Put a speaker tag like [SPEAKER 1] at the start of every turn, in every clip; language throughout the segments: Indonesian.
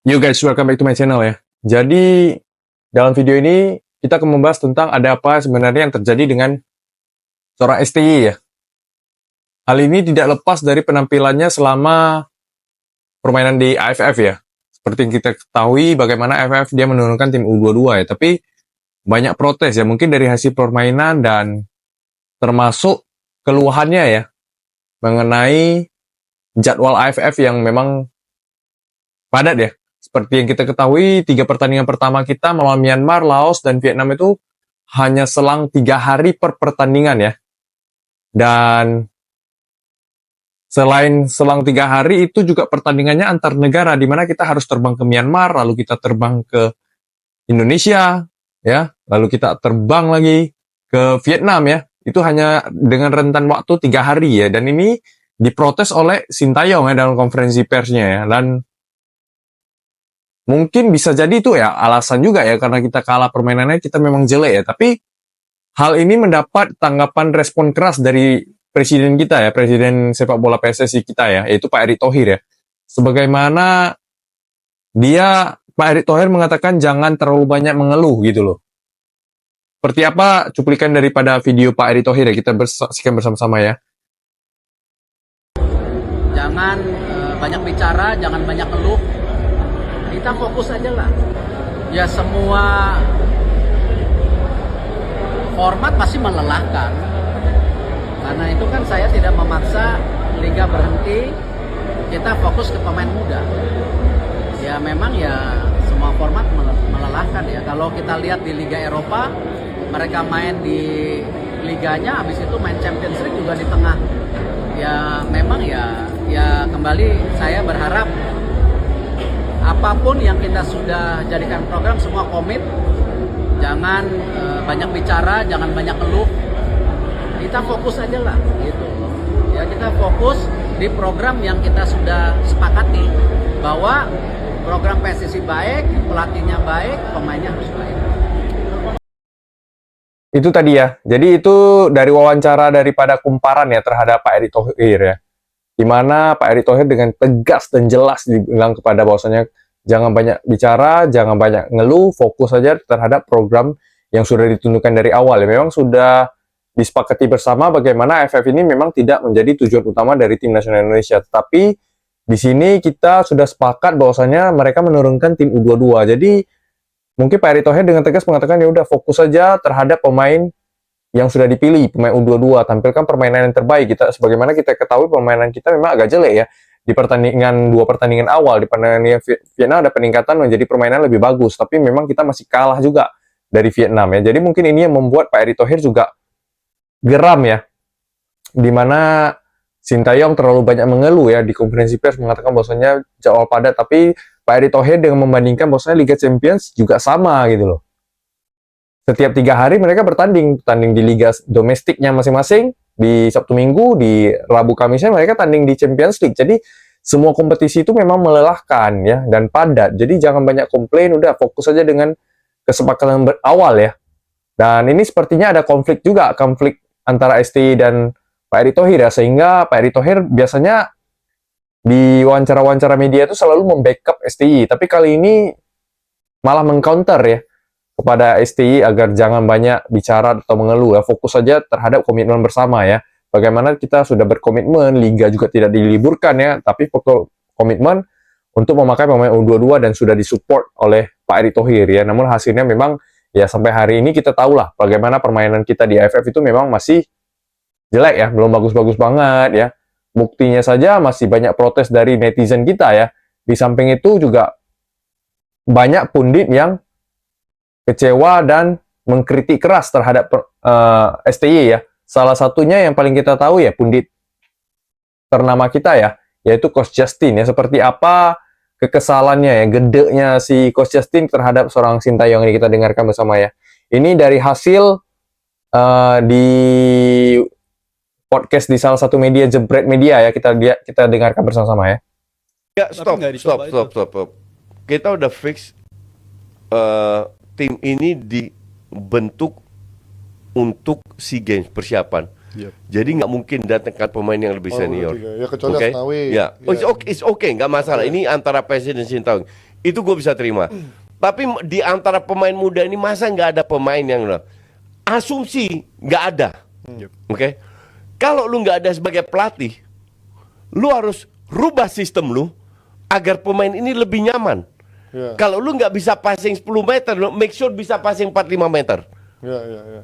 [SPEAKER 1] Yo guys, welcome back to my channel ya. Jadi, dalam video ini kita akan membahas tentang ada apa sebenarnya yang terjadi dengan seorang STY ya. Hal ini tidak lepas dari penampilannya selama permainan di AFF ya. Seperti yang kita ketahui bagaimana AFF dia menurunkan tim U22 ya. Tapi banyak protes ya, mungkin dari hasil permainan dan termasuk keluhannya ya mengenai jadwal AFF yang memang padat ya. Seperti yang kita ketahui, 3 pertandingan pertama kita melawan Myanmar, Laos, dan Vietnam itu hanya selang 3 hari per pertandingan ya. Dan selain selang 3 hari itu juga pertandingannya antar negara, di mana kita harus terbang ke Myanmar, lalu kita terbang ke Indonesia, ya, lalu kita terbang lagi ke Vietnam ya. Itu hanya dengan rentan waktu 3 hari ya. Dan ini diprotes oleh Sintayong ya dalam konferensi persnya ya. Dan mungkin bisa jadi itu ya alasan juga ya, karena kita kalah permainannya, kita memang jelek ya. Tapi hal ini mendapat tanggapan respon keras dari presiden kita ya, presiden sepak bola PSSI kita ya, yaitu Pak Erick Thohir ya. Sebagaimana Pak Erick Thohir mengatakan jangan terlalu banyak mengeluh gitu loh. Seperti apa cuplikan daripada video Pak Erick Thohir ya, kita saksikan bersama-sama ya.
[SPEAKER 2] Jangan banyak bicara, jangan banyak keluh. Kita fokus aja lah. Ya semua format pasti melelahkan. Karena itu kan saya tidak memaksa liga berhenti. Kita fokus ke pemain muda. Ya memang ya semua format melelahkan ya. Kalau kita lihat di Liga Eropa, mereka main di liganya, habis itu main Champions League juga di tengah. Ya memang ya kembali saya berharap apapun yang kita sudah jadikan program semua komit. Jangan banyak bicara, jangan banyak keluh. Kita fokus aja lah gitu. Ya kita fokus di program yang kita sudah sepakati bahwa program PSSI baik, pelatihnya baik, pemainnya harus baik.
[SPEAKER 1] Itu tadi ya. Jadi itu dari wawancara daripada kumparan ya terhadap Pak Erick Thohir ya. Di mana Pak Erick Thohir dengan tegas dan jelas dibilang kepada bahwasanya jangan banyak bicara, jangan banyak ngeluh, fokus saja terhadap program yang sudah ditentukan dari awal. Ya, memang sudah disepakati bersama bagaimana AFF ini memang tidak menjadi tujuan utama dari tim nasional Indonesia. Tapi di sini kita sudah sepakat bahwasanya mereka menurunkan tim U22. Jadi mungkin Pak Erick Thohir dengan tegas mengatakan ya udah fokus saja terhadap pemain yang sudah dipilih, pemain U22, tampilkan permainan yang terbaik. Kita sebagaimana kita ketahui permainan kita memang agak jelek ya. Di pertandingan 2 pertandingan awal, di pertandingan Vietnam ada peningkatan menjadi permainan lebih bagus, tapi memang kita masih kalah juga dari Vietnam ya. Jadi mungkin ini yang membuat Pak Erick Thohir juga geram ya. Di mana Sintayong terlalu banyak mengeluh ya di konferensi pers mengatakan bahwasanya jadwal padat, tapi Pak Erick Thohir dengan membandingkan bahwasanya Liga Champions juga sama gitu loh. Setiap 3 hari mereka bertanding di liga domestiknya masing-masing, di Sabtu Minggu, di Rabu Kamisnya mereka tanding di Champions League. Jadi semua kompetisi itu memang melelahkan ya dan padat. Jadi jangan banyak komplain, udah fokus saja dengan kesepakatan awal ya. Dan ini sepertinya ada konflik antara STY dan Pak Erick Thohir ya, sehingga Pak Erick Thohir biasanya di wawancara-wawancara media itu selalu membackup STY, tapi kali ini malah mengcounter ya kepada STY agar jangan banyak bicara atau mengeluh ya, fokus saja terhadap komitmen bersama ya. Bagaimana kita sudah berkomitmen, liga juga tidak diliburkan ya, tapi komitmen untuk memakai pemain U22 dan sudah disupport oleh Pak Erick Thohir ya. Namun hasilnya memang ya sampai hari ini kita tahulah bagaimana permainan kita di AFF itu memang masih jelek ya, belum bagus-bagus banget ya. Buktinya saja masih banyak protes dari netizen kita ya. Di samping itu juga banyak pundit yang kecewa dan mengkritik keras terhadap STY ya. Salah satunya yang paling kita tahu ya pundit ternama kita ya, yaitu Coach Justin ya. Seperti apa kekesalannya ya, gedeknya si Coach Justin terhadap seorang Sintayong ini kita dengarkan bersama ya. Ini dari hasil di podcast di salah satu media, Jebret Media ya, kita dengarkan bersama-sama ya.
[SPEAKER 3] Ya, stop. Kita udah fix tim ini dibentuk untuk SEA Games persiapan. Jadi nggak mungkin datangkan pemain yang lebih senior.
[SPEAKER 4] Ya kecuali
[SPEAKER 3] Oke?
[SPEAKER 4] Asnawi.
[SPEAKER 3] Ya, it's okay, nggak masalah. Ini antara Persib dan Sintayong. Itu gue bisa terima. Tapi di antara pemain muda ini masa nggak ada pemain yang asumsi nggak ada. Oke? Kalau lu nggak ada sebagai pelatih, lu harus rubah sistem lu agar pemain ini lebih nyaman. Kalau lu nggak bisa passing 10 meter, lu make sure bisa passing 4-5 meter.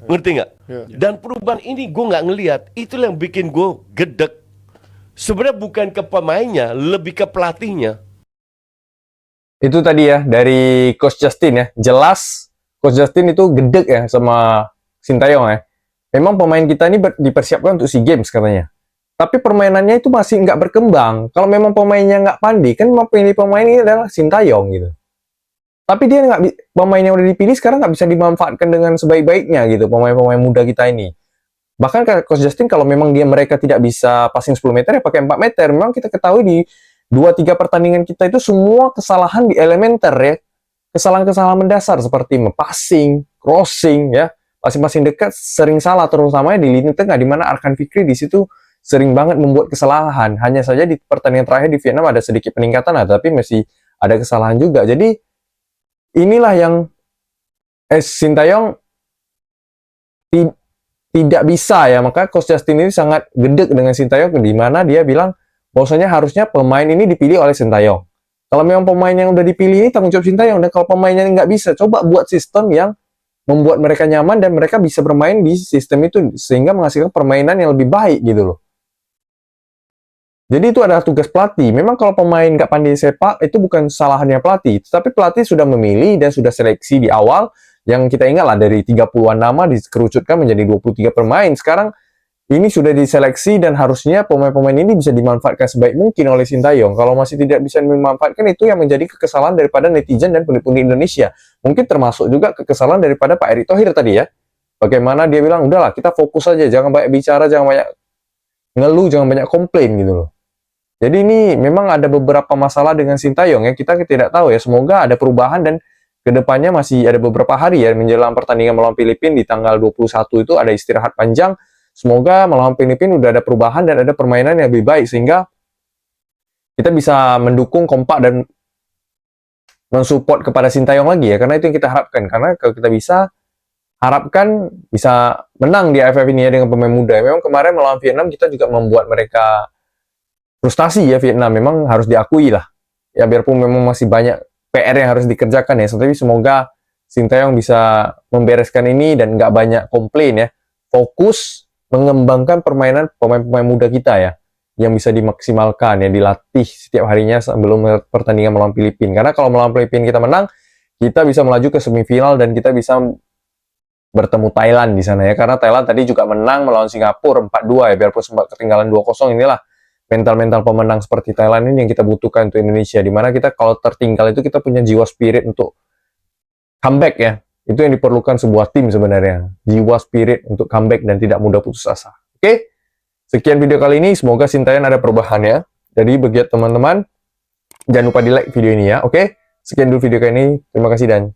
[SPEAKER 3] Ngerti nggak? Dan perubahan ini gue nggak ngelihat. Itu yang bikin gue gedek. Sebenarnya bukan ke pemainnya, lebih ke pelatihnya.
[SPEAKER 1] Itu tadi ya dari Coach Justin ya. Jelas Coach Justin itu gedek ya sama Sintayong ya. Memang pemain kita ini dipersiapkan untuk SEA Games katanya. Tapi permainannya itu masih nggak berkembang. Kalau memang pemainnya nggak pandai, kan memang pilih pemain ini adalah Sintayong gitu. Tapi dia pemain yang udah dipilih sekarang nggak bisa dimanfaatkan dengan sebaik-baiknya gitu, pemain-pemain muda kita ini. Bahkan Coach Justin kalau memang mereka tidak bisa passing 10 meter ya pakai 4 meter. Memang kita ketahui di 2-3 pertandingan kita itu semua kesalahan di elementer ya. Kesalahan-kesalahan mendasar seperti passing, crossing ya. Passing-passing dekat sering salah, terutama di lini tengah di mana Arkan Fikri di situ sering banget membuat kesalahan. Hanya saja di pertandingan terakhir di Vietnam ada sedikit peningkatan, tapi masih ada kesalahan juga. Jadi inilah yang Sintayong tidak bisa ya. Maka Coach Justin ini sangat gedek dengan Sintayong, di mana dia bilang bahwasanya harusnya pemain ini dipilih oleh Sintayong. Kalau memang pemain yang udah dipilih ini tanggung jawab Sintayong, dan kalau pemainnya nggak bisa, coba buat sistem yang membuat mereka nyaman dan mereka bisa bermain di sistem itu sehingga menghasilkan permainan yang lebih baik gitu loh. Jadi itu adalah tugas pelatih. Memang kalau pemain nggak pandai sepak itu bukan kesalahannya pelatih, tapi pelatih sudah memilih dan sudah seleksi di awal. Yang kita ingat lah dari 30-an nama dikerucutkan menjadi 23 pemain. Sekarang ini sudah diseleksi dan harusnya pemain-pemain ini bisa dimanfaatkan sebaik mungkin oleh Sintayong. Kalau masih tidak bisa dimanfaatkan, itu yang menjadi kekesalan daripada netizen dan pundi-pundi Indonesia. Mungkin termasuk juga kekesalan daripada Pak Erick Thohir tadi ya. Bagaimana dia bilang, udahlah kita fokus aja, jangan banyak bicara, jangan banyak ngeluh, jangan banyak komplain gitu loh. Jadi ini memang ada beberapa masalah dengan Sintayong ya, kita tidak tahu ya, semoga ada perubahan dan kedepannya masih ada beberapa hari ya menjelang pertandingan melawan Filipina di tanggal 21 itu ada istirahat panjang. Semoga melawan Filipina udah ada perubahan dan ada permainan yang lebih baik sehingga kita bisa mendukung kompak dan mensupport kepada Sintayong lagi ya, karena itu yang kita harapkan. Karena kalau kita bisa harapkan bisa menang di AFF ini ya dengan pemain muda. Memang kemarin melawan Vietnam kita juga membuat mereka frustasi ya. Vietnam memang harus diakui lah ya, biarpun memang masih banyak PR yang harus dikerjakan ya, tapi semoga Sintayong bisa membereskan ini dan nggak banyak komplain ya, fokus mengembangkan permainan pemain-pemain muda kita ya, yang bisa dimaksimalkan ya, dilatih setiap harinya sebelum pertandingan melawan Filipina. Karena kalau melawan Filipina kita menang, kita bisa melaju ke semifinal dan kita bisa bertemu Thailand di sana ya, karena Thailand tadi juga menang melawan Singapura 4-2 ya, biarpun sempat ketinggalan 2-0. Inilah mental-mental pemenang seperti Thailand ini yang kita butuhkan untuk Indonesia, dimana kita kalau tertinggal itu kita punya jiwa spirit untuk comeback ya. Itu yang diperlukan sebuah tim sebenarnya, jiwa spirit untuk comeback dan tidak mudah putus asa. Oke, sekian video kali ini, semoga Sintayong ada perubahannya. Jadi bagi teman-teman, jangan lupa di like video ini ya. Oke, sekian dulu video kali ini, terima kasih dan